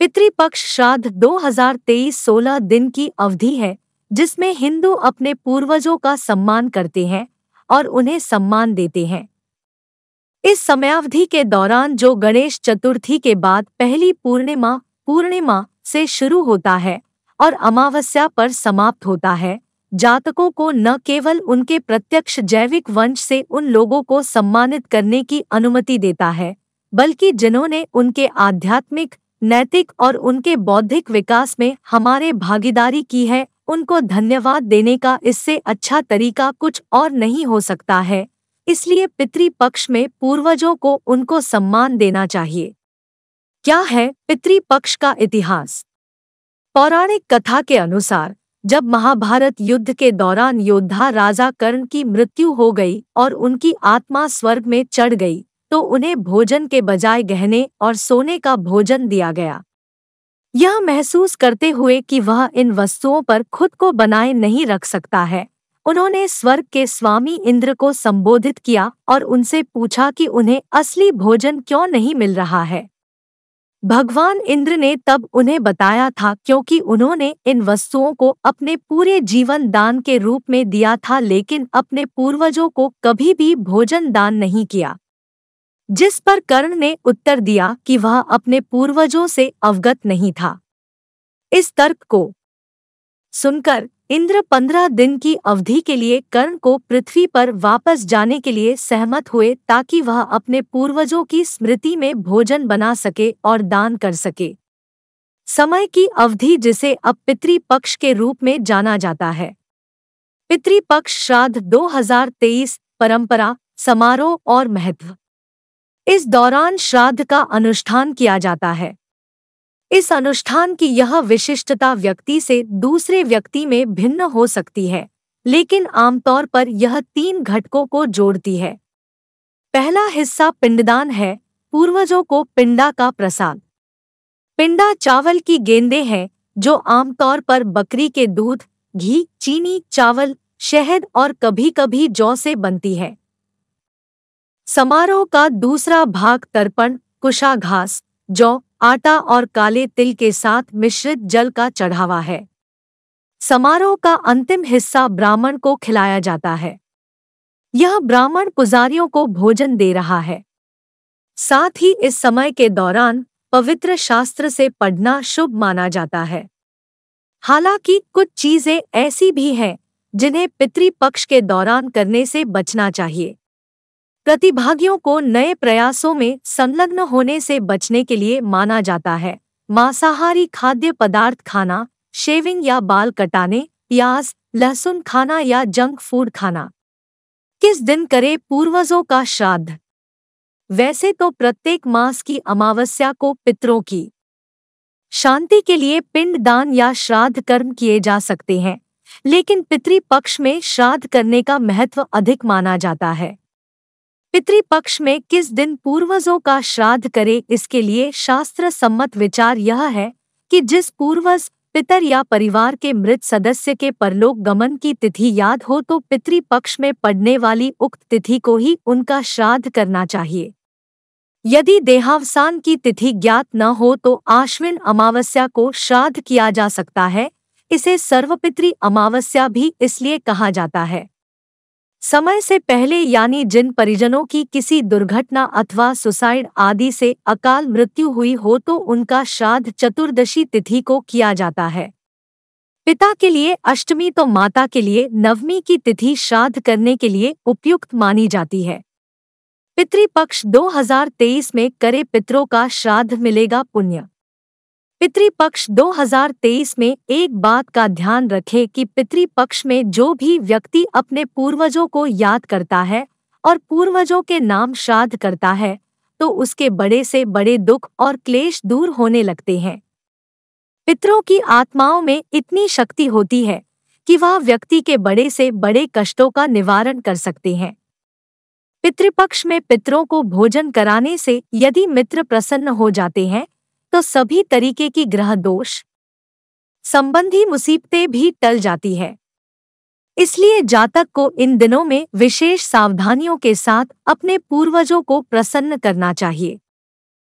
पितृपक्ष श्राद्ध 2023 16 दिन की अवधि है जिसमें हिंदू अपने पूर्वजों का सम्मान करते हैं और उन्हें सम्मान देते हैं। इस समयावधि के दौरान जो गणेश चतुर्थी के बाद पहली पूर्णिमा से शुरू होता है और अमावस्या पर समाप्त होता है, जातकों को न केवल उनके प्रत्यक्ष जैविक वंश से उन लोगों को सम्मानित करने की अनुमति देता है, बल्कि जिन्होंने उनके आध्यात्मिक, नैतिक और उनके बौद्धिक विकास में हमारे भागीदारी की है, उनको धन्यवाद देने का इससे अच्छा तरीका कुछ और नहीं हो सकता है। इसलिए पितृपक्ष में पूर्वजों को उनको सम्मान देना चाहिए। क्या है पितृपक्ष का इतिहास? पौराणिक कथा के अनुसार जब महाभारत युद्ध के दौरान योद्धा राजा कर्ण की मृत्यु हो गई और उनकी आत्मा स्वर्ग में चढ़ गई, तो उन्हें भोजन के बजाय गहने और सोने का भोजन दिया गया। यह महसूस करते हुए कि वह इन वस्तुओं पर खुद को बनाए नहीं रख सकता है, उन्होंने स्वर्ग के स्वामी इंद्र को संबोधित किया और उनसे पूछा कि उन्हें असली भोजन क्यों नहीं मिल रहा है। भगवान इंद्र ने तब उन्हें बताया था क्योंकि उन्होंने इन वस्तुओं को अपने पूरे जीवन दान के रूप में दिया था, लेकिन अपने पूर्वजों को कभी भी भोजन दान नहीं किया। जिस पर कर्ण ने उत्तर दिया कि वह अपने पूर्वजों से अवगत नहीं था। इस तर्क को सुनकर इंद्र 15 दिन की अवधि के लिए कर्ण को पृथ्वी पर वापस जाने के लिए सहमत हुए ताकि वह अपने पूर्वजों की स्मृति में भोजन बना सके और दान कर सके। समय की अवधि जिसे अब पितृपक्ष के रूप में जाना जाता है। पितृपक्ष श्राद्ध 2023 परंपरा, समारोह और महत्व। इस दौरान श्राद्ध का अनुष्ठान किया जाता है। इस अनुष्ठान की यह विशिष्टता व्यक्ति से दूसरे व्यक्ति में भिन्न हो सकती है, लेकिन आमतौर पर यह 3 घटकों को जोड़ती है। पहला हिस्सा पिंडदान है, पूर्वजों को पिंडा का प्रसाद। पिंडा चावल की गेंदें हैं जो आमतौर पर बकरी के दूध, घी, चीनी, चावल, शहद और कभी-कभी जौ से बनती है। समारोह का दूसरा भाग तर्पण, कुशाघास, जौ, आटा और काले तिल के साथ मिश्रित जल का चढ़ावा है। समारोह का अंतिम हिस्सा ब्राह्मण को खिलाया जाता है। यह ब्राह्मण पुजारियों को भोजन दे रहा है। साथ ही इस समय के दौरान पवित्र शास्त्र से पढ़ना शुभ माना जाता है। हालांकि कुछ चीजें ऐसी भी हैं जिन्हें पितृपक्ष के दौरान करने से बचना चाहिए। प्रतिभागियों को नए प्रयासों में संलग्न होने से बचने के लिए माना जाता है। मांसाहारी खाद्य पदार्थ खाना, शेविंग या बाल कटाने, प्याज, लहसुन खाना या जंक फूड खाना। किस दिन करे पूर्वजों का श्राद्ध? वैसे तो प्रत्येक मास की अमावस्या को पितरों की शांति के लिए पिंड दान या श्राद्ध कर्म किए जा सकते हैं, लेकिन पितृपक्ष में श्राद्ध करने का महत्व अधिक माना जाता है। पितृपक्ष में किस दिन पूर्वजों का श्राद्ध करे, इसके लिए शास्त्र सम्मत विचार यह है कि जिस पूर्वज, पितर या परिवार के मृत सदस्य के परलोक गमन की तिथि याद हो तो पितृपक्ष में पड़ने वाली उक्त तिथि को ही उनका श्राद्ध करना चाहिए। यदि देहावसान की तिथि ज्ञात न हो तो आश्विन अमावस्या को श्राद्ध किया जा सकता है। इसे सर्वपितृ अमावस्या भी इसलिए कहा जाता है। समय से पहले यानी जिन परिजनों की किसी दुर्घटना अथवा सुसाइड आदि से अकाल मृत्यु हुई हो तो उनका श्राद्ध चतुर्दशी तिथि को किया जाता है। पिता के लिए अष्टमी तो माता के लिए नवमी की तिथि श्राद्ध करने के लिए उपयुक्त मानी जाती है। पितृपक्ष 2023 में करे पितरों का श्राद्ध मिलेगा पुण्य। पितृपक्ष 2023 में एक बात का ध्यान रखें कि पितृपक्ष में जो भी व्यक्ति अपने पूर्वजों को याद करता है और पूर्वजों के नाम श्राद्ध करता है तो उसके बड़े से बड़े दुख और क्लेश दूर होने लगते हैं। पितरों की आत्माओं में इतनी शक्ति होती है कि वह व्यक्ति के बड़े से बड़े कष्टों का निवारण कर सकते हैं। पितृपक्ष में पितरों को भोजन कराने से यदि मित्र प्रसन्न हो जाते हैं तो सभी तरीके की ग्रह दोष संबंधी मुसीबतें भी टल जाती है। इसलिए जातक को इन दिनों में विशेष सावधानियों के साथ अपने पूर्वजों को प्रसन्न करना चाहिए।